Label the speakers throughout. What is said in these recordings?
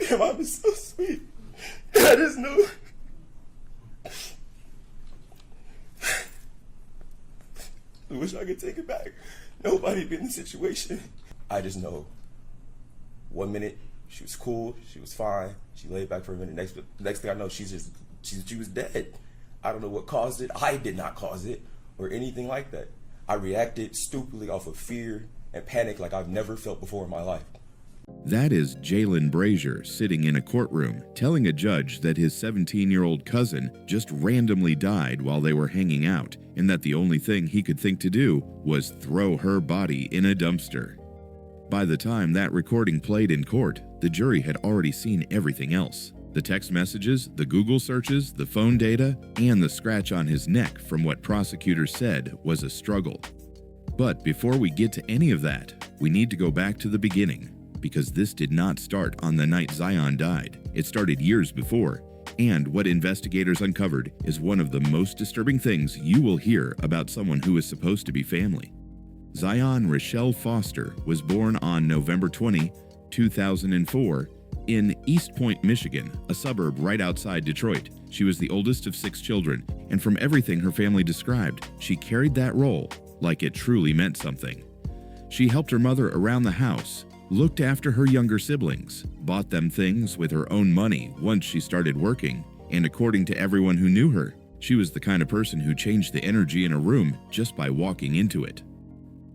Speaker 1: Your mom is so sweet. I just knew. I wish I could take it back. Nobody been in the situation. I just know. 1 minute, she was cool, she was fine. She laid back for a minute. Next thing I know, she was dead. I don't know what caused it. I did not cause it or anything like that. I reacted stupidly off of fear and panic like I've never felt before in my life.
Speaker 2: That is Jalen Brazier sitting in a courtroom telling a judge that his 17-year-old cousin just randomly died while they were hanging out, and that the only thing he could think to do was throw her body in a dumpster. By the time that recording played in court, the jury had already seen everything else. The text messages, the Google searches, the phone data, and the scratch on his neck from what prosecutors said was a struggle. But before we get to any of that, we need to go back to the beginning, because this did not start on the night Zion died. It started years before, and what investigators uncovered is one of the most disturbing things you will hear about someone who is supposed to be family. Zion Rochelle Foster was born on November 20, 2004, in East Point, Michigan, a suburb right outside Detroit. She was the oldest of 6 children, and from everything her family described, she carried that role like it truly meant something. She helped her mother around the house, looked after her younger siblings, bought them things with her own money once she started working, and according to everyone who knew her, she was the kind of person who changed the energy in a room just by walking into it.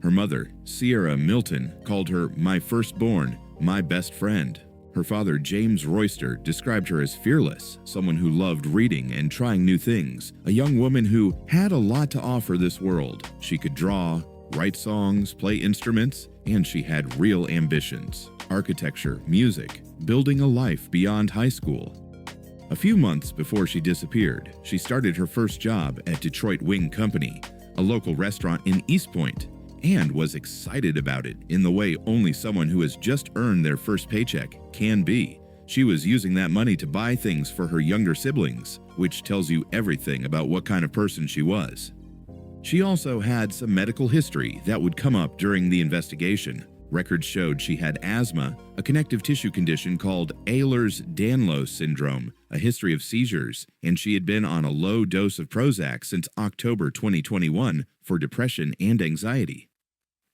Speaker 2: Her mother, Sierra Milton, called her "my firstborn, my best friend." Her father, James Royster, described her as fearless, someone who loved reading and trying new things, a young woman who had a lot to offer this world. She could draw, write songs, play instruments, and she had real ambitions: architecture, music, building a life beyond high school. A few months before she disappeared, she started her first job at Detroit Wing Company, a local restaurant in East Point, and was excited about it in the way only someone who has just earned their first paycheck can be. She was using that money to buy things for her younger siblings, which tells you everything about what kind of person she was. She also had some medical history that would come up during the investigation. Records showed she had asthma, a connective tissue condition called Ehlers-Danlos syndrome, a history of seizures, and she had been on a low dose of Prozac since October 2021 for depression and anxiety.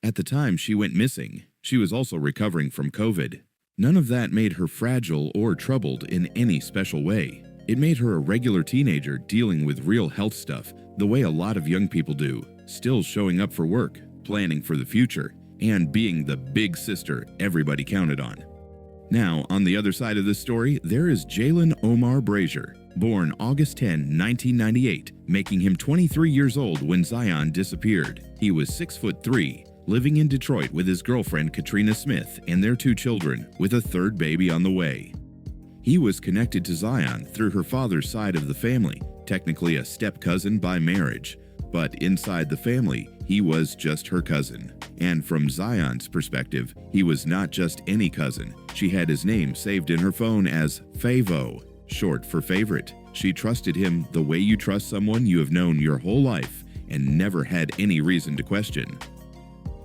Speaker 2: At the time she went missing, she was also recovering from COVID. None of that made her fragile or troubled in any special way. It made her a regular teenager dealing with real health stuff, the way a lot of young people do, still showing up for work, planning for the future, and being the big sister everybody counted on. Now, on the other side of this story, there is Jalen Omar Brazier, born August 10, 1998, making him 23 years old when Zion disappeared. He was 6'3", living in Detroit with his girlfriend Katrina Smith and their 2 children, with a 3rd baby on the way. He was connected to Zion through her father's side of the family, technically a step-cousin by marriage, but inside the family, he was just her cousin. And from Zion's perspective, he was not just any cousin. She had his name saved in her phone as Favo, short for favorite. She trusted him the way you trust someone you have known your whole life and never had any reason to question.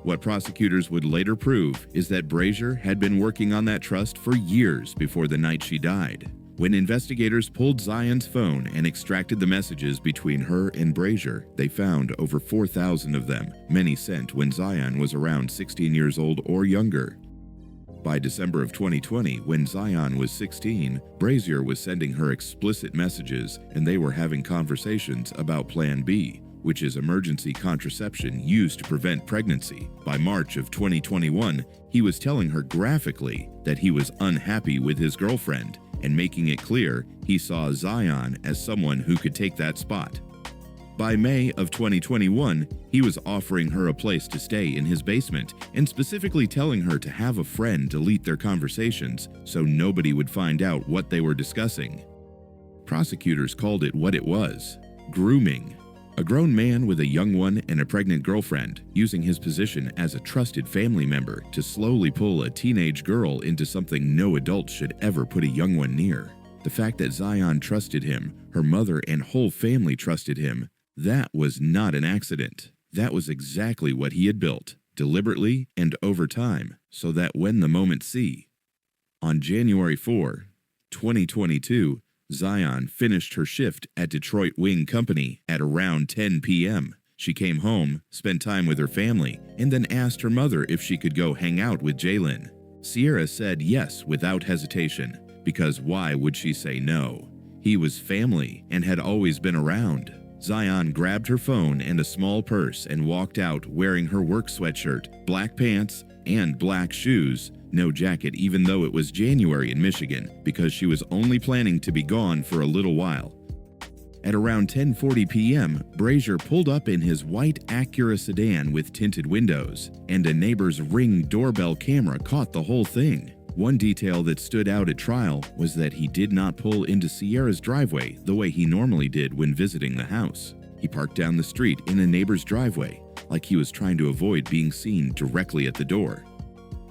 Speaker 2: What prosecutors would later prove is that Brazier had been working on that trust for years before the night she died. When investigators pulled Zion's phone and extracted the messages between her and Brazier, they found over 4,000 of them, many sent when Zion was around 16 years old or younger. By December of 2020, when Zion was 16, Brazier was sending her explicit messages, and they were having conversations about Plan B, which is emergency contraception used to prevent pregnancy. By March of 2021, he was telling her graphically that he was unhappy with his girlfriend and making it clear he saw Zion as someone who could take that spot. By May of 2021, he was offering her a place to stay in his basement and specifically telling her to have a friend delete their conversations so nobody would find out what they were discussing. Prosecutors called it what it was: grooming. A grown man with a young one and a pregnant girlfriend using his position as a trusted family member to slowly pull a teenage girl into something no adult should ever put a young one near. The fact that Zion trusted him, her mother and whole family trusted him, that was not an accident. That was exactly what he had built, deliberately and over time, so that when the moment C. On January 4, 2022, Zion finished her shift at Detroit Wing Company at around 10 p.m. She came home, spent time with her family, and then asked her mother if she could go hang out with Jalen. Sierra said yes without hesitation, because why would she say no? He was family and had always been around. Zion grabbed her phone and a small purse and walked out wearing her work sweatshirt, black pants, and black shoes, no jacket even though it was January in Michigan, because she was only planning to be gone for a little while. At around 10:40 p.m., Brazier pulled up in his white Acura sedan with tinted windows, and a neighbor's Ring doorbell camera caught the whole thing. One detail that stood out at trial was that he did not pull into Sierra's driveway the way he normally did when visiting the house. He parked down the street in a neighbor's driveway, like he was trying to avoid being seen directly at the door.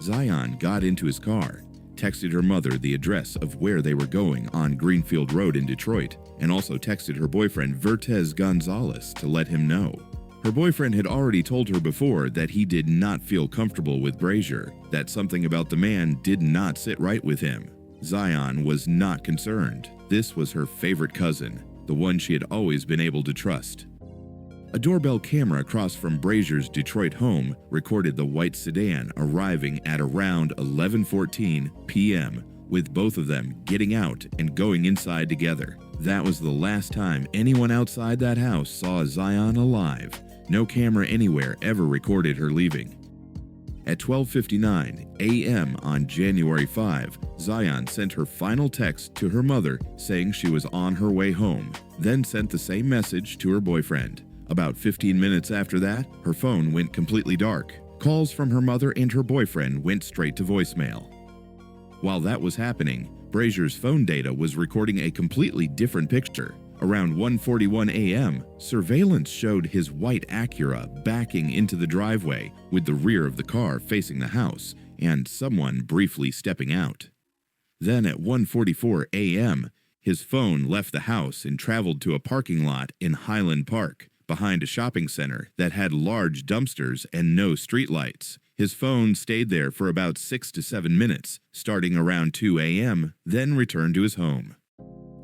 Speaker 2: Zion got into his car, texted her mother the address of where they were going on Greenfield Road in Detroit, and also texted her boyfriend Vertez Gonzalez to let him know. Her boyfriend had already told her before that he did not feel comfortable with Brazier, that something about the man did not sit right with him. Zion was not concerned. This was her favorite cousin, the one she had always been able to trust. A doorbell camera across from Brazier's Detroit home recorded the white sedan arriving at around 11:14 p.m., with both of them getting out and going inside together. That was the last time anyone outside that house saw Zion alive. No camera anywhere ever recorded her leaving. At 12:59 a.m. on January 5, Zion sent her final text to her mother saying she was on her way home, then sent the same message to her boyfriend. About 15 minutes after that, her phone went completely dark. Calls from her mother and her boyfriend went straight to voicemail. While that was happening, Brazier's phone data was recording a completely different picture. Around 1:41 a.m., surveillance showed his white Acura backing into the driveway with the rear of the car facing the house and someone briefly stepping out. Then at 1:44 a.m., his phone left the house and traveled to a parking lot in Highland Park, behind a shopping center that had large dumpsters and no streetlights. His phone stayed there for about 6 to 7 minutes, starting around 2 a.m., then returned to his home.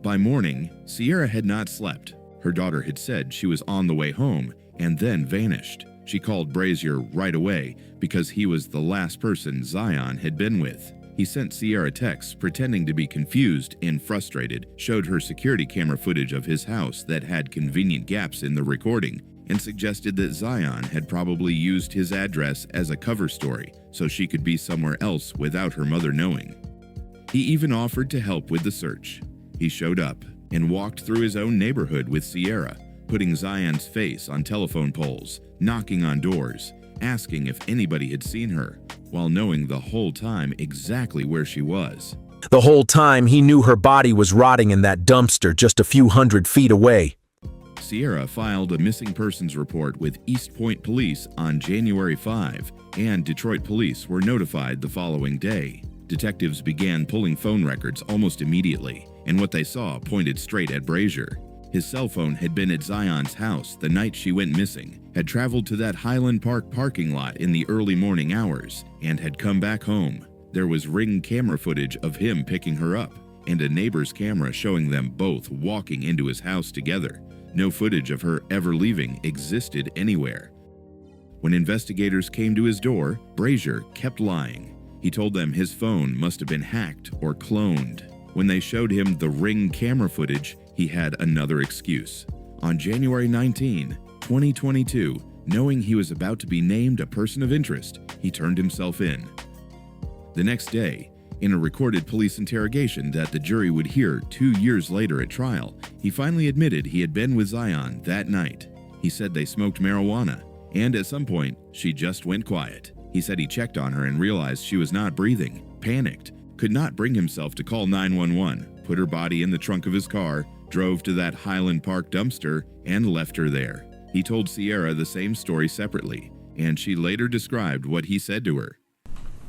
Speaker 2: By morning, Sierra had not slept. Her daughter had said she was on the way home and then vanished. She called Brazier right away because he was the last person Zion had been with. He sent Sierra texts pretending to be confused and frustrated, showed her security camera footage of his house that had convenient gaps in the recording, and suggested that Zion had probably used his address as a cover story so she could be somewhere else without her mother knowing. He even offered to help with the search. He showed up and walked through his own neighborhood with Sierra, putting Zion's face on telephone poles, knocking on doors, asking if anybody had seen her, while knowing the whole time exactly where she was.
Speaker 3: The whole time he knew her body was rotting in that dumpster just a few hundred feet away.
Speaker 2: Sierra filed a missing persons report with East Point Police on January 5, and Detroit police were notified the following day. Detectives began pulling phone records almost immediately, and what they saw pointed straight at Brazier. His cell phone had been at Zion's house the night she went missing, had traveled to that Highland Park parking lot in the early morning hours, and had come back home. There was Ring camera footage of him picking her up, and a neighbor's camera showing them both walking into his house together. No footage of her ever leaving existed anywhere. When investigators came to his door, Brazier kept lying. He told them his phone must have been hacked or cloned. When they showed him the Ring camera footage, he had another excuse. On January 19, 2022, knowing he was about to be named a person of interest, he turned himself in. The next day, in a recorded police interrogation that the jury would hear 2 years later at trial, he finally admitted he had been with Zion that night. He said they smoked marijuana, and at some point, she just went quiet. He said he checked on her and realized she was not breathing, panicked, could not bring himself to call 911, put her body in the trunk of his car, drove to that Highland Park dumpster, and left her there. He told Sierra the same story separately, and she later described what he said to her.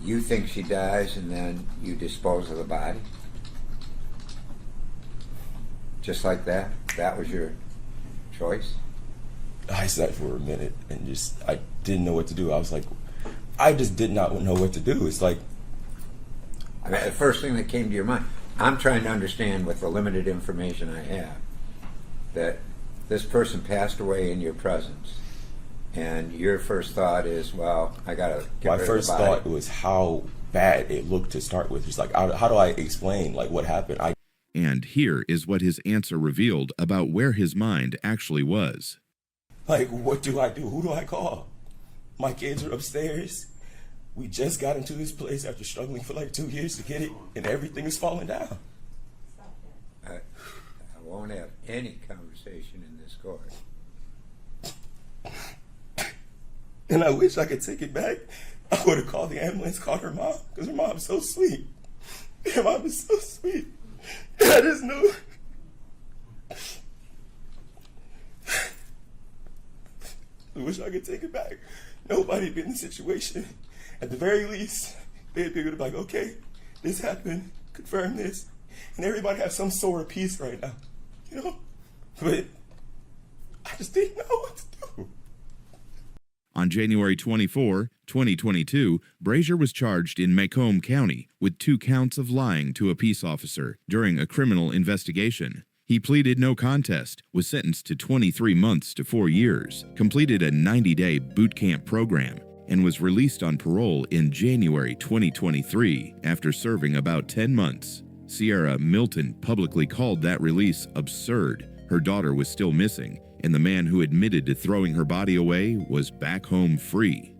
Speaker 4: You think she dies and then you dispose of the body? Just like that? That was your choice?
Speaker 1: I sat for a minute and I didn't know what to do. I was like, I just did not know what to do. It's like,
Speaker 4: I mean, the first thing that came to your mind. I'm trying to understand with the limited information I have that this person passed away in your presence, and your first thought is, well, I gotta get
Speaker 1: My
Speaker 4: rid
Speaker 1: first
Speaker 4: of the body.
Speaker 1: thought was how bad it looked to start with. Just like, how do I explain like what happened?
Speaker 2: And here is what his answer revealed about where his mind actually was.
Speaker 1: Like, what do I do? Who do I call? My kids are upstairs. We just got into this place after struggling for like 2 years to get it, and everything is falling down.
Speaker 4: I won't have any conversation in this court.
Speaker 1: And I wish I could take it back. I would have called the ambulance, called her mom, because her mom's so sweet. Her mom is so sweet. And I just knew. I wish I could take it back. Nobody'd been in the situation. At the very least, they'd be able to be like, okay, this happened, confirm this. And everybody has some sort of peace right now, you know? But I just didn't know what to do.
Speaker 2: On January 24, 2022, Brazier was charged in Macomb County with 2 counts of lying to a peace officer during a criminal investigation. He pleaded no contest, was sentenced to 23 months to 4 years, completed a 90-day boot camp program, and was released on parole in January 2023 after serving about 10 months. Sierra Milton publicly called that release absurd. Her daughter was still missing, and the man who admitted to throwing her body away was back home free.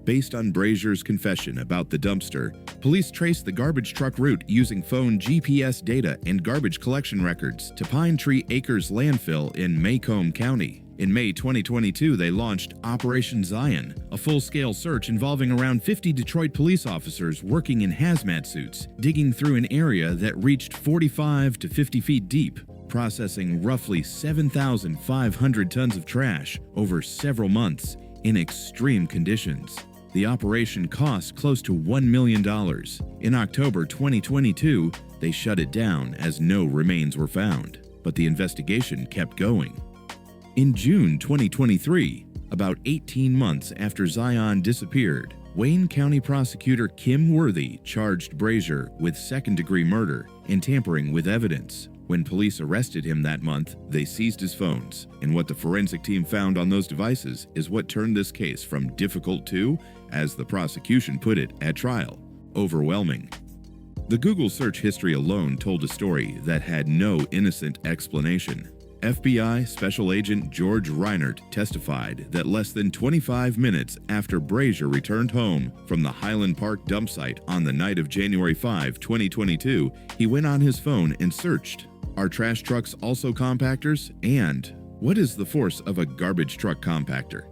Speaker 2: Based on Brazier's confession about the dumpster, police traced the garbage truck route using phone GPS data and garbage collection records to Pine Tree Acres landfill in Macomb County. In May 2022, they launched Operation Zion, a full-scale search involving around 50 Detroit police officers working in hazmat suits, digging through an area that reached 45 to 50 feet deep, processing roughly 7,500 tons of trash over several months in extreme conditions. The operation cost close to $1 million. In October 2022, they shut it down as no remains were found, but the investigation kept going. In June 2023, about 18 months after Zion disappeared, Wayne County prosecutor Kim Worthy charged Brazier with second-degree murder and tampering with evidence. When police arrested him that month, they seized his phones, and what the forensic team found on those devices is what turned this case from difficult to, as the prosecution put it at trial, overwhelming. The Google search history alone told a story that had no innocent explanation. FBI Special Agent George Reinert testified that less than 25 minutes after Brazier returned home from the Highland Park dump site on the night of January 5, 2022, he went on his phone and searched, "Are trash trucks also compactors?" and "What is the force of a garbage truck compactor?"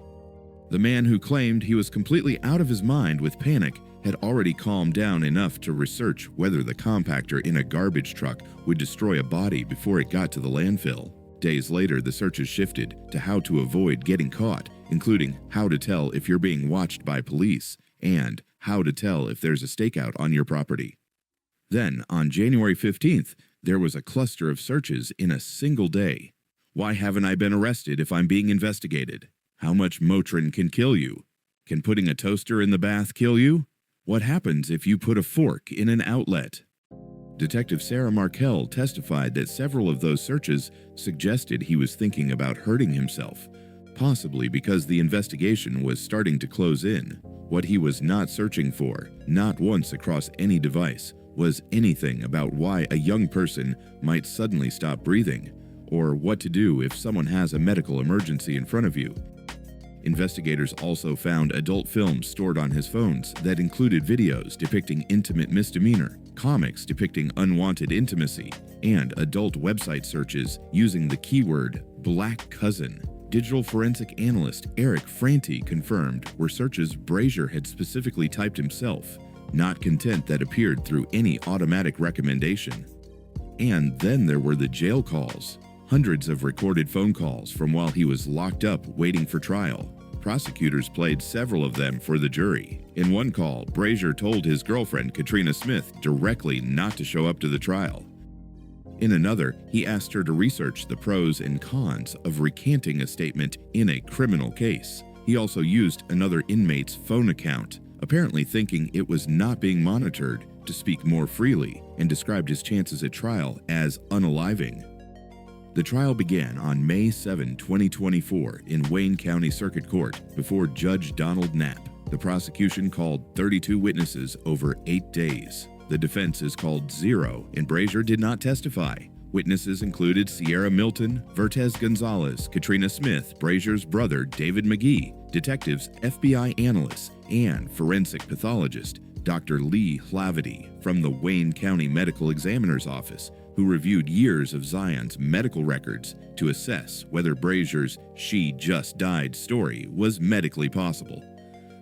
Speaker 2: The man who claimed he was completely out of his mind with panic had already calmed down enough to research whether the compactor in a garbage truck would destroy a body before it got to the landfill. Days later, the searches shifted to how to avoid getting caught, including how to tell if you're being watched by police and how to tell if there's a stakeout on your property. Then, on January 15th, there was a cluster of searches in a single day. Why haven't I been arrested if I'm being investigated? How much Motrin can kill you? Can putting a toaster in the bath kill you? What happens if you put a fork in an outlet? Detective Sarah Markell testified that several of those searches suggested he was thinking about hurting himself, possibly because the investigation was starting to close in. What he was not searching for, not once across any device, was anything about why a young person might suddenly stop breathing, or what to do if someone has a medical emergency in front of you. Investigators also found adult films stored on his phones that included videos depicting intimate misdemeanor, comics depicting unwanted intimacy, and adult website searches using the keyword "black cousin." Digital forensic analyst Eric Franti confirmed were searches Brazier had specifically typed himself, not content that appeared through any automatic recommendation. And then there were the jail calls. Hundreds of recorded phone calls from while he was locked up waiting for trial. Prosecutors played several of them for the jury. In one call, Brazier told his girlfriend, Katrina Smith, directly not to show up to the trial. In another, he asked her to research the pros and cons of recanting a statement in a criminal case. He also used another inmate's phone account, apparently thinking it was not being monitored to speak more freely and described his chances at trial as unaliving. The trial began on May 7, 2024 in Wayne County Circuit Court before Judge Donald Knapp. The prosecution called 32 witnesses over 8 days. The defense is called zero, and Brazier did not testify. Witnesses included Sierra Milton, Vertez Gonzalez, Katrina Smith, Brazier's brother David McGee, detectives, FBI analysts, and forensic pathologist Dr. Lee Hlavity from the Wayne County Medical Examiner's Office, who reviewed years of Zion's medical records to assess whether Brazier's "she just died" story was medically possible.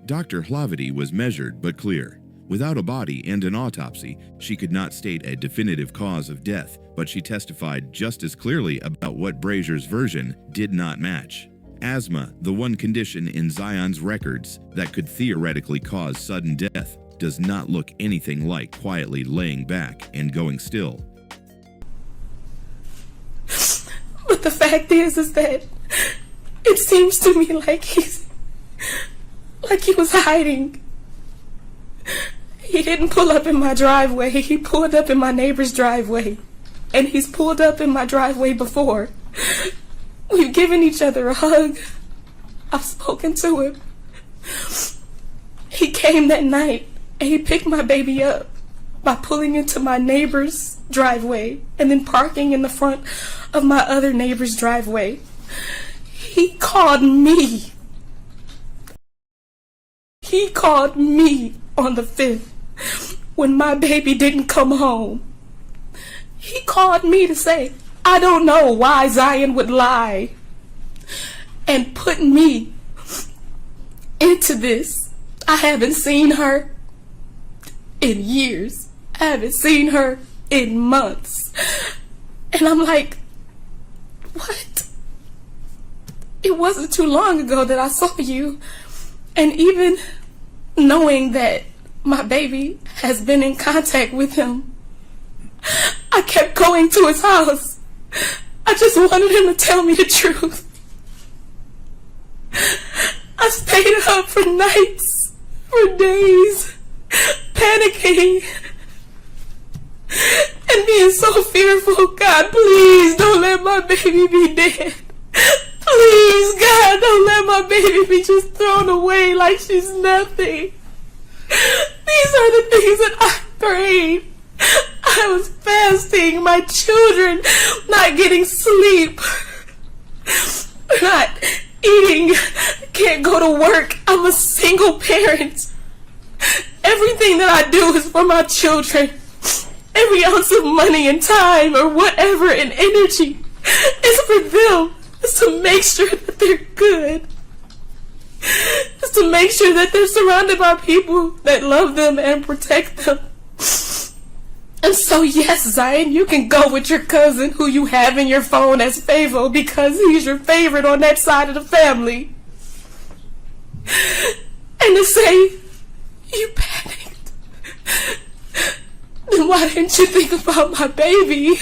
Speaker 2: Dr. Hlavity was measured but clear. Without a body and an autopsy, she could not state a definitive cause of death, but she testified just as clearly about what Brazier's version did not match. Asthma, the one condition in Zion's records that could theoretically cause sudden death, does not look anything like quietly laying back and going still.
Speaker 5: But the fact is that it seems to me like he was hiding. He didn't pull up in my driveway. He pulled up in my neighbor's driveway. And he's pulled up in my driveway before. We've given each other a hug. I've spoken to him. He came that night and he picked my baby up by pulling into my neighbor's driveway and then parking in the front of my other neighbor's driveway. He called me. He called me on the 5th when my baby didn't come home. He called me to say, I don't know why Zion would lie, and put me into this. I haven't seen her in years. I haven't seen her in months. And I'm like, what? It wasn't too long ago that I saw you. And even knowing that my baby has been in contact with him, I kept going to his house. I just wanted him to tell me the truth. I stayed up for nights, for days, panicking and being so fearful. God, please don't let my baby be dead. Please, God, don't let my baby be just thrown away like she's nothing. These are the things that I prayed. I was fasting, my children not getting sleep, not eating, can't go to work. I'm a single parent. Everything that I do is for my children. Every ounce of money and time or whatever and energy is for them. It's to make sure that they're good. It's to make sure that they're surrounded by people that love them and protect them. And so, yes, Zion, you can go with your cousin who you have in your phone as Favo because he's your favorite on that side of the family. And to say, you panicked. Then why didn't you think about my baby?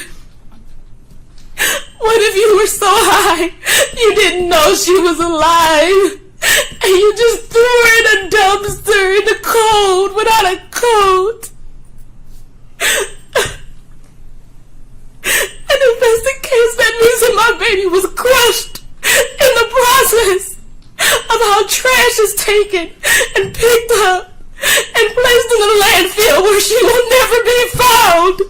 Speaker 5: What if you were so high you didn't know she was alive? And you just threw her in a dumpster in the cold without a coat? And if that's the case, that means that my baby was crushed in the process of how trash is taken and picked up and placed in a landfill where she will never be found.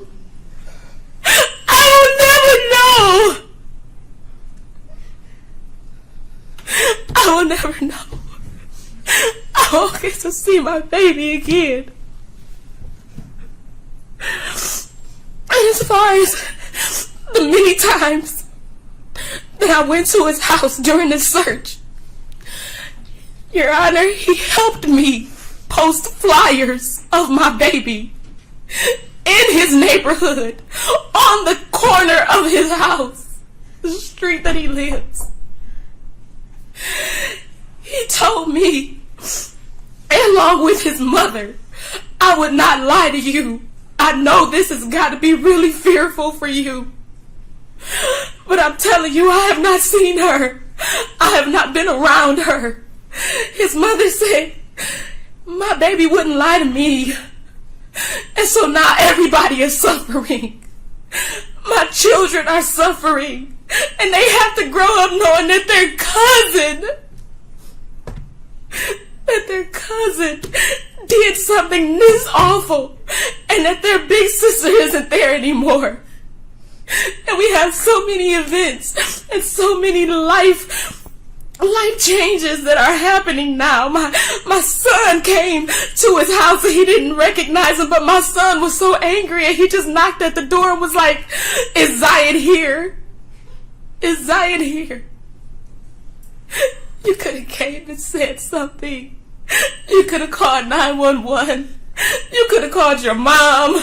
Speaker 5: I will never know. I will never know. I won't get to see my baby again. And as far as the many times that I went to his house during the search, Your Honor, he helped me post flyers of my baby in his neighborhood, on the corner of his house, the street that he lives. He told me, along with his mother, I would not lie to you. I know this has got to be really fearful for you. But I'm telling you, I have not seen her. I have not been around her. His mother said, my baby wouldn't lie to me. And so now everybody is suffering. My children are suffering. And they have to grow up knowing that their cousin did something this awful, and that their big sister isn't there anymore. And we have so many events and so many life changes that are happening now. My son came to his house and he didn't recognize him, but my son was so angry and he just knocked at the door and was like, "Is Zion here? Is Zion here?" You could have came and said something. You could have called 911. You could have called your mom.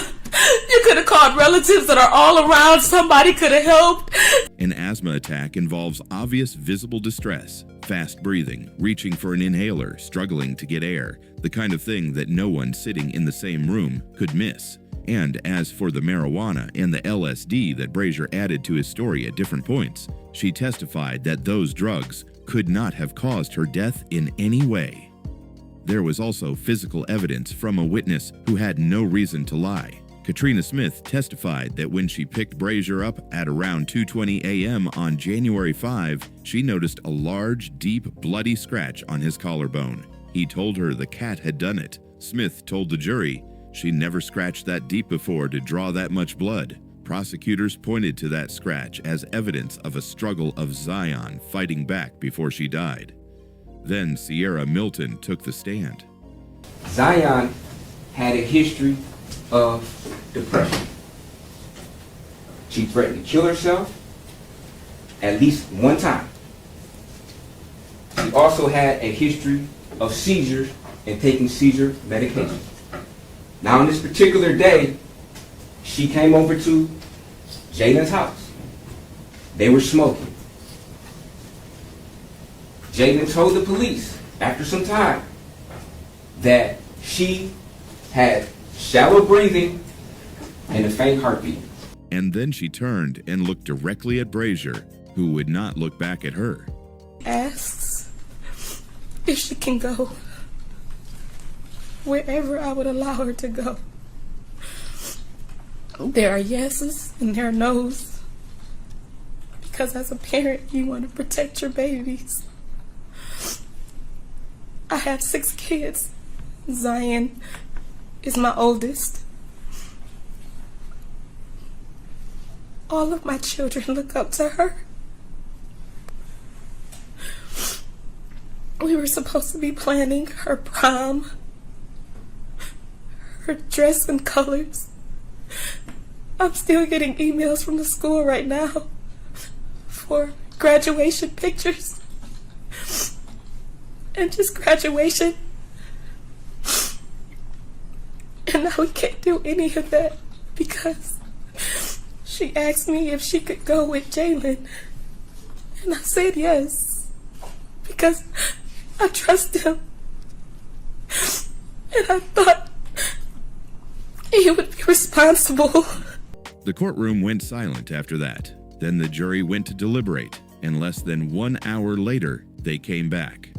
Speaker 5: You could have called relatives that are all around. Somebody could have helped.
Speaker 2: An asthma attack involves obvious visible distress, fast breathing, reaching for an inhaler, struggling to get air, the kind of thing that no one sitting in the same room could miss. And as for the marijuana and the LSD that Brazier added to his story at different points, she testified that those drugs could not have caused her death in any way. There was also physical evidence from a witness who had no reason to lie. Katrina Smith testified that when she picked Brazier up at around 2:20 a.m. on January 5, she noticed a large, deep, bloody scratch on his collarbone. He told her the cat had done it. Smith told the jury she never scratched that deep before to draw that much blood. Prosecutors pointed to that scratch as evidence of a struggle of Zion fighting back before she died. Then Sierra Milton took the stand.
Speaker 6: Zion had a history of depression. She threatened to kill herself at least one time. She also had a history of seizures and taking seizure medication. Now on this particular day, she came over to Jalen's house. They were smoking. Jalen told the police after some time that she had shallow breathing and a faint heartbeat.
Speaker 2: And then she turned and looked directly at Brazier, who would not look back at her.
Speaker 5: Asks if she can go wherever I would allow her to go. There are yeses and there are nos. Because as a parent, you want to protect your babies. I have 6 kids. Zion is my oldest. All of my children look up to her. We were supposed to be planning her prom, her dress and colors. I'm still getting emails from the school right now for graduation pictures and just graduation. And now we can't do any of that because she asked me if she could go with Jalen. And I said yes, because I trust him. And I thought he would be responsible.
Speaker 2: The courtroom went silent after that. Then the jury went to deliberate, and less than 1 hour later, they came back.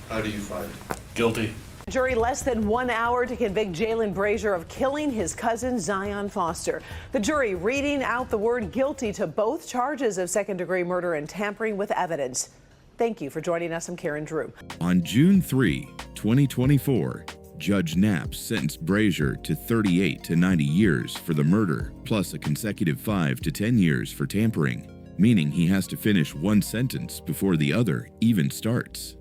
Speaker 7: How do you find it?
Speaker 8: Guilty.
Speaker 9: Jury less than 1 hour to convict Jalen Brazier of killing his cousin Zion Foster. The jury reading out the word guilty to both charges of second-degree murder and tampering with evidence. Thank you for joining us. I'm Karen Drew.
Speaker 2: On June 3, 2024, Judge Knapp sentenced Brazier to 38 to 90 years for the murder, plus a consecutive 5 to 10 years for tampering, meaning he has to finish one sentence before the other even starts.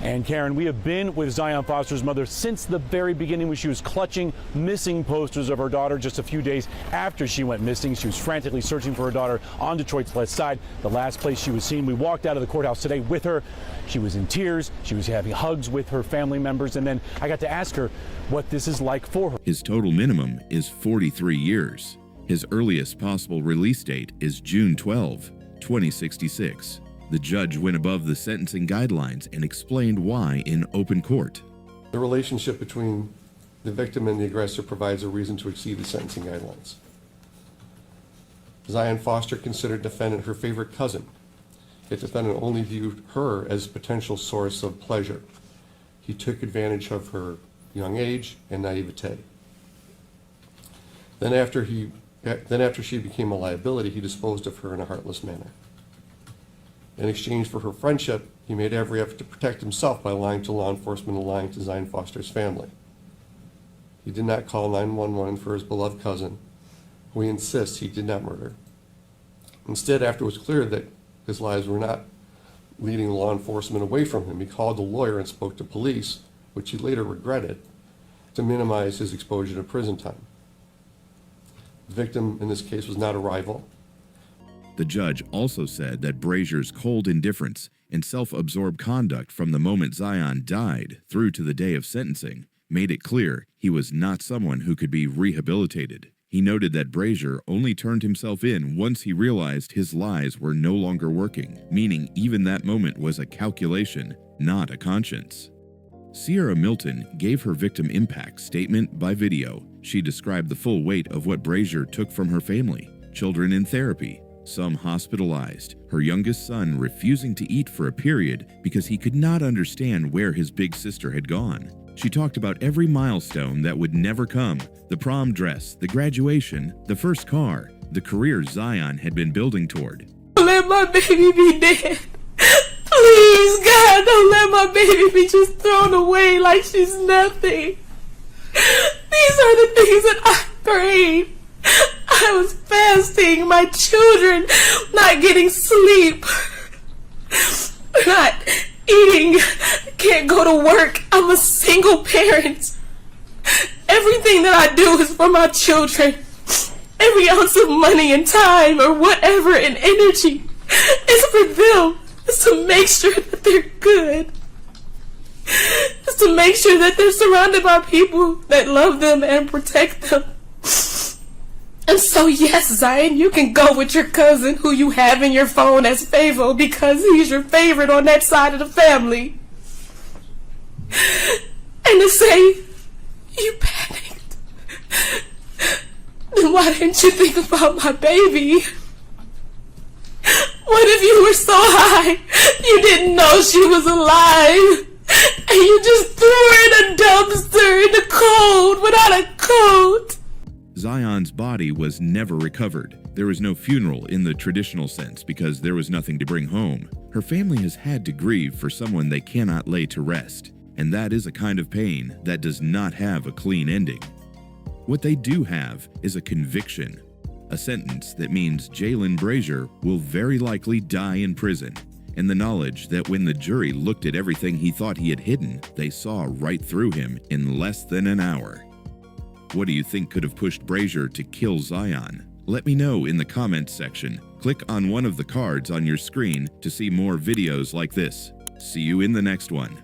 Speaker 8: And Karen, we have been with Zion Foster's mother since the very beginning when she was clutching missing posters of her daughter just a few days after she went missing. She was frantically searching for her daughter on Detroit's West Side, the last place she was seen. We walked out of the courthouse today with her. She was in tears. She was having hugs with her family members. And then I got to ask her what this is like for her.
Speaker 2: His total minimum is 43 years. His earliest possible release date is June 12, 2066. The judge went above the sentencing guidelines and explained why in open court.
Speaker 7: The relationship between the victim and the aggressor provides a reason to exceed the sentencing guidelines. Zion Foster considered defendant her favorite cousin, yet defendant only viewed her as a potential source of pleasure. He took advantage of her young age, and naivete. Then after she became a liability, he disposed of her in a heartless manner. In exchange for her friendship, he made every effort to protect himself by lying to law enforcement and lying to Zion Foster's family. He did not call 911 for his beloved cousin, who he insists he did not murder. Instead, after it was clear that his lies were not leading law enforcement away from him, he called a lawyer and spoke to police, which he later regretted, to minimize his exposure to prison time. The victim in this case was not a rival.
Speaker 2: The judge also said that Brazier's cold indifference and self-absorbed conduct from the moment Zion died through to the day of sentencing made it clear he was not someone who could be rehabilitated. He noted that Brazier only turned himself in once he realized his lies were no longer working, meaning even that moment was a calculation, not a conscience. Sierra Milton gave her victim impact statement by video. She described the full weight of what Brazier took from her family: children in therapy, some hospitalized, her youngest son refusing to eat for a period because he could not understand where his big sister had gone. She talked about every milestone that would never come: the prom dress, the graduation, the first car, the career Zion had been building toward.
Speaker 5: Let my baby be dead. Please, God, don't let my baby be just thrown away like she's nothing. These are the things that I prayed. I was fasting, my children not getting sleep, not eating, can't go to work. I'm a single parent. Everything that I do is for my children. Every ounce of money and time or whatever and energy is for them. It's to make sure that they're good. It's to make sure that they're surrounded by people that love them and protect them. And so yes, Zion, you can go with your cousin who you have in your phone as Favo because he's your favorite on that side of the family. And to say, you panicked. Then why didn't you think about my baby? What if you were so high you didn't know she was alive and you just threw her in a dumpster in the cold without a coat?
Speaker 2: Zion's body was never recovered. There was no funeral in the traditional sense because there was nothing to bring home. Her family has had to grieve for someone they cannot lay to rest, and that is a kind of pain that does not have a clean ending. What they do have is a conviction, a sentence that means Jalen Brazier will very likely die in prison, and the knowledge that when the jury looked at everything he thought he had hidden, they saw right through him in less than an hour. What do you think could have pushed Brazier to kill Zion? Let me know in the comments section. Click on one of the cards on your screen to see more videos like this. See you in the next one.